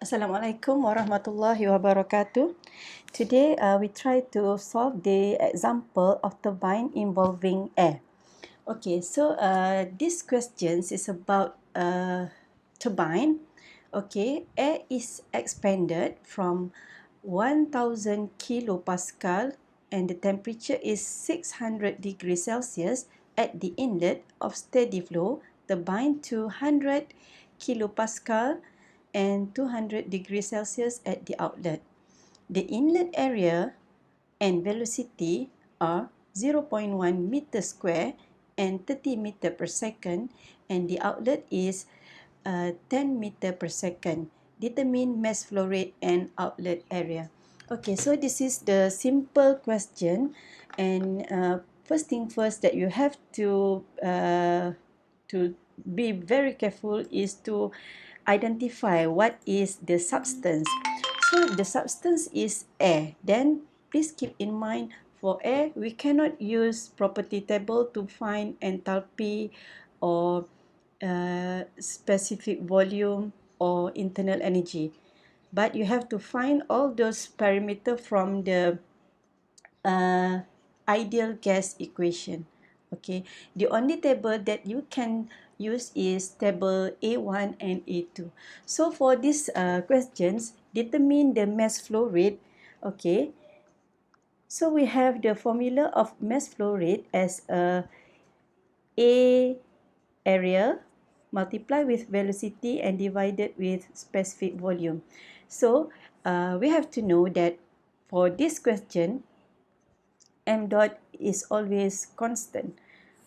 Assalamualaikum warahmatullahi wabarakatuh. Today we try to solve the example of turbine involving air. Okay, so this question is about turbine. Okay, air is expanded from 1000 kilopascal and the temperature is 600 degrees Celsius at the inlet of steady flow turbine to 100 kilopascal and 200 degrees Celsius at the outlet. The inlet area and velocity are 0.1 meter square and 30 meter per second, and the outlet is 10 meter per second. Determine mass flow rate and outlet area. Okay, so this is the simple question, and first thing first that you have to be very careful is to identify what is the substance. So the substance is air. Then please keep in mind, for air we cannot use property table to find enthalpy or specific volume or internal energy, but you have to find all those parameters from the ideal gas equation. Okay, the only table that you can use is table A1 and A2. So for these questions, determine the mass flow rate. Okay, so we have the formula of mass flow rate as A area multiply with velocity and divided with specific volume. So we have to know that for this question, m dot is always constant.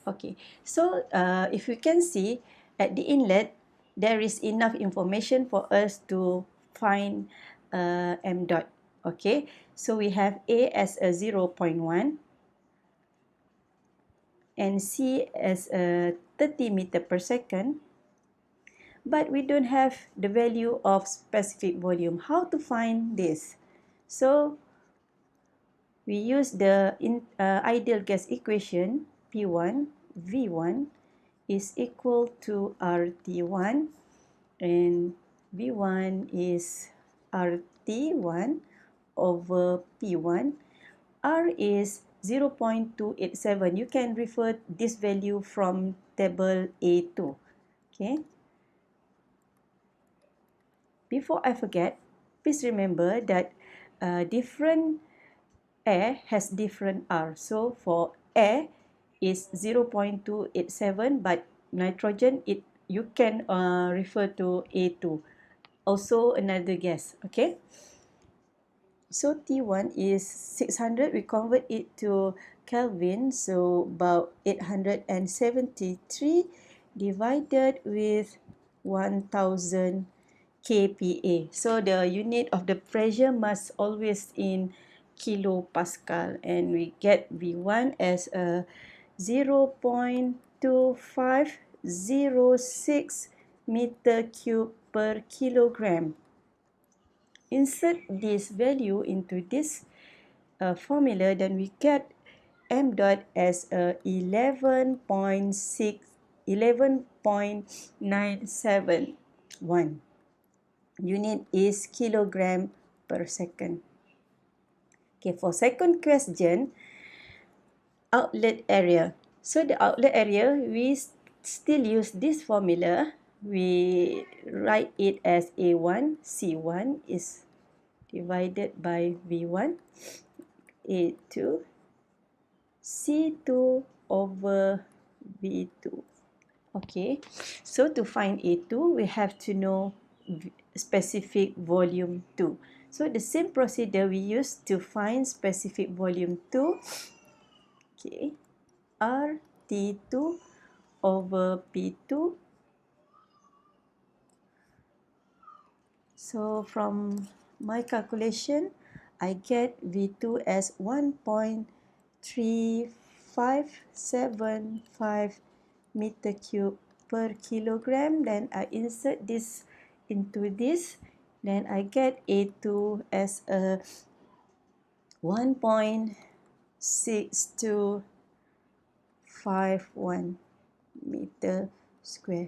Okay, so if you can see at the inlet, there is enough information for us to find m dot. Okay, so we have A as a 0.1 and C as a 30 meter per second, but we don't have the value of specific volume. How to find this? So we use the ideal gas equation. P1 V1 is equal to RT1 and V1 is RT1 over P1. R is 0.287. You can refer this value from table A2. Okay. Before I forget, please remember that different air has different R. So for air is 0.287, but nitrogen you can refer to A2. Also another gas. Okay. So T1 is 600. We convert it to Kelvin. So about 873 divided with 1000 kPa. So the unit of the pressure must always in kilopascal, and we get V1 as a 0.2506 meter cube per kilogram. Insert this value into this formula, then we get m dot as a 11.971. Unit is kilogram per second. Okay, for second question, outlet area. So the outlet area, we still use this formula. We write it as A1, C1 is divided by V1, A2, C2 over V2. Okay, so to find A2, we have to know specific volume 2. So the same procedure we use to find specific volume 2. Okay, RT2 over P2. So from my calculation, I get V2 as 1.3575 meter cube per kilogram. Then I insert this into this. Then I get A2 as a 1.6251 meter square.